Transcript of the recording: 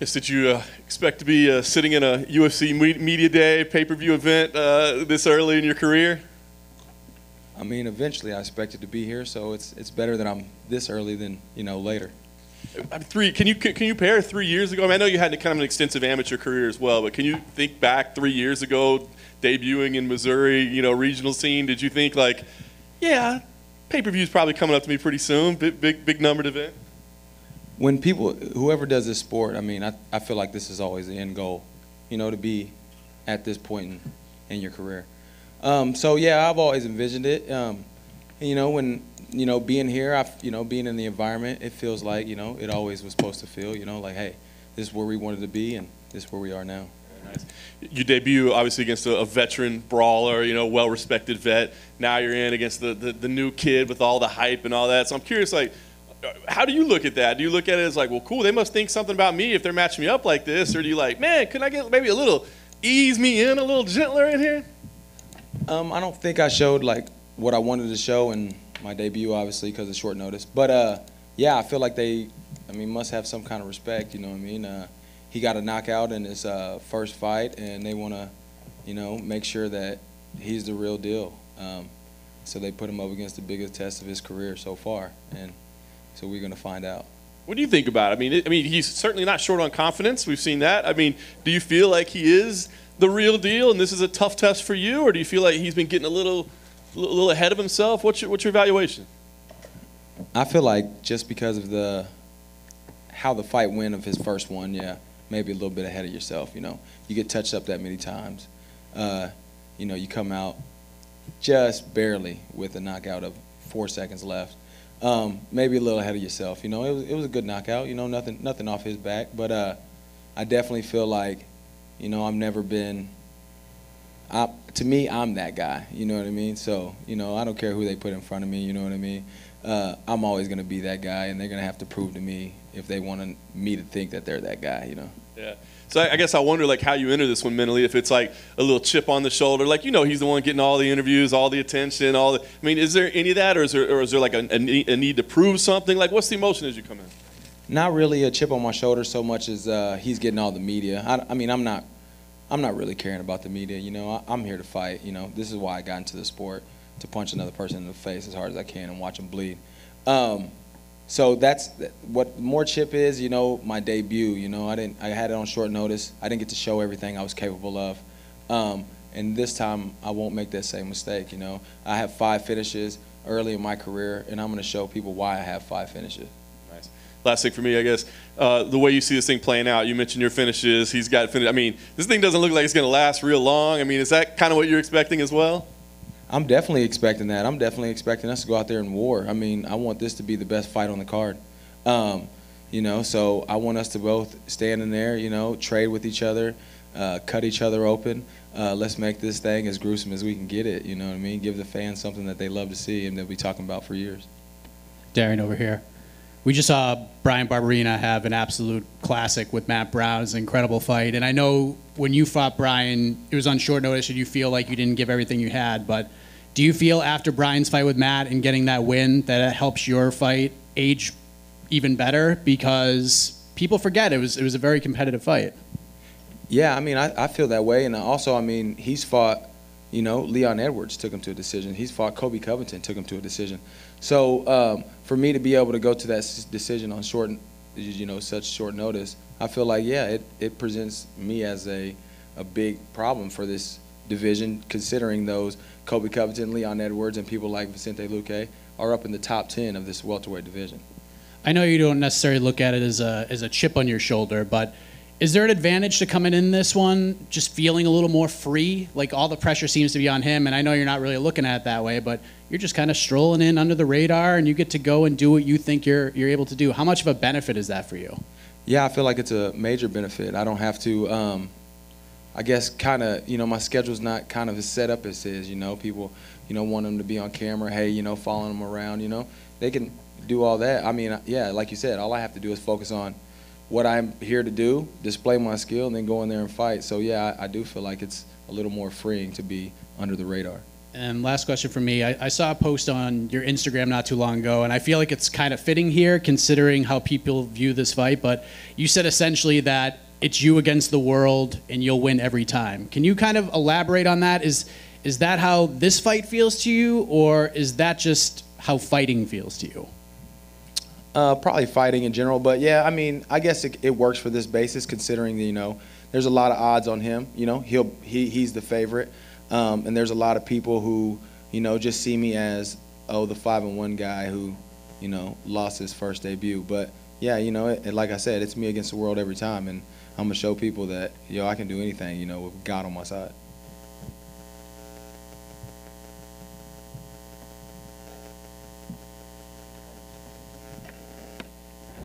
Guess did you expect to be sitting in a UFC media day, pay-per-view event this early in your career? I mean, eventually I expected to be here, so it's better that I'm this early than later. Can you compare 3 years ago? I mean, I know you had kind of an extensive amateur career as well, but can you think back 3 years ago, debuting in Missouri, regional scene? Did you think like, yeah, pay-per-view's probably coming up to me pretty soon, big numbered event? When whoever does this sport, I mean, I feel like this is always the end goal, to be at this point in your career. So yeah, I've always envisioned it. When being here, being in the environment, it feels like it always was supposed to feel, like, hey, this is where we wanted to be, and this is where we are now. Nice. You debut obviously against a veteran brawler, well-respected vet. Now you're in against the new kid with all the hype and all that. So I'm curious, like, how do you look at that? Do you look at it as like, well, cool, they must think something about me if they're matching me up like this? Or do you like, man, could I get maybe a little, ease me in a little gentler in here? I don't think I showed like what I wanted to show in my debut, obviously, because of short notice. But yeah, I feel like they, must have some kind of respect, you know what I mean? He got a knockout in his first fight, and they want to, make sure that he's the real deal. So they put him up against the biggest test of his career so far, and so we're going to find out. What do you think about it? I mean, he's certainly not short on confidence. We've seen that. I mean, do you feel like he is the real deal, and this is a tough test for you, or do you feel like he's been getting a little ahead of himself? What's your evaluation? I feel like just because of how the fight went of his first one, yeah, maybe a little bit ahead of yourself. You get touched up that many times. You come out just barely with a knockout of 4 seconds left. Maybe a little ahead of yourself. It was a good knockout. Nothing off his back. But I definitely feel like, I've never been. To me, I'm that guy. You know what I mean? So I don't care who they put in front of me. You know what I mean? I'm always going to be that guy, and they're going to have to prove to me if they want me to think that they're that guy. Yeah. So I guess I wonder like how you enter this one mentally. If it's like a little chip on the shoulder, like he's the one getting all the interviews, all the attention, I mean, is there any of that, or is there like a need to prove something? Like, what's the emotion as you come in? Not really a chip on my shoulder so much as he's getting all the media. I'm not really caring about the media. I'm here to fight. This is why I got into the sport, to punch another person in the face as hard as I can and watch them bleed. So that's what more chip is, my debut. I had it on short notice. I didn't get to show everything I was capable of. And this time I won't make that same mistake. I have 5 finishes early in my career, and I'm going to show people why I have 5 finishes. Nice. Last thing for me, I guess, the way you see this thing playing out. You mentioned your finishes. He's got finish. I mean, this thing doesn't look like it's going to last real long. I mean, is that kind of what you're expecting as well? I'm definitely expecting that. I'm definitely expecting us to go out there and war. I mean, I want this to be the best fight on the card. So I want us to both stand in there, trade with each other, cut each other open. Let's make this thing as gruesome as we can get it, you know what I mean? Give the fans something that they love to see and they'll be talking about for years. Darian over here. We just saw Bryan Barberena have an absolute classic with Matt Brown. It's an incredible fight. And I know when you fought Bryan, it was on short notice and you feel like you didn't give everything you had, but do you feel after Bryan's fight with Matt and getting that win that it helps your fight age even better? Because people forget it was a very competitive fight. Yeah, I feel that way. And also, he's fought, Leon Edwards took him to a decision. He's fought Kobe Covington, took him to a decision. So for me to be able to go to that decision on such short notice, I feel like, yeah, it presents me as a big problem for this division, considering those Kobe Covington, Leon Edwards, and people like Vicente Luque are up in the top 10 of this welterweight division. I know you don't necessarily look at it as a chip on your shoulder, but is there an advantage to coming in this one just feeling a little more free? Like all the pressure seems to be on him, and I know you're not really looking at it that way, but you're just kind of strolling in under the radar, and you get to go and do what you think you're able to do. How much of a benefit is that for you? Yeah, I feel like it's a major benefit. I don't have to, I guess, kind of, my schedule's not kind of as set up as his. People, want them to be on camera. Hey, following them around. They can do all that. Yeah, like you said, all I have to do is focus on what I'm here to do, display my skill, and then go in there and fight. So yeah, I do feel like it's a little more freeing to be under the radar. And last question from me. I saw a post on your Instagram not too long ago, and I feel like it's kind of fitting here considering how people view this fight, but you said essentially that it's you against the world and you'll win every time. Can you kind of elaborate on that? Is that how this fight feels to you, or is that just how fighting feels to you? Probably fighting in general, but yeah, I mean, I guess it works for this basis considering, you know, there's a lot of odds on him. You know, he's the favorite. And there's a lot of people who, you know, just see me as, oh, the 5-1 guy who, you know, lost his first debut. But yeah, you know, like I said, it's me against the world every time, and I'm gonna show people that, yo, I can do anything, you know, with God on my side.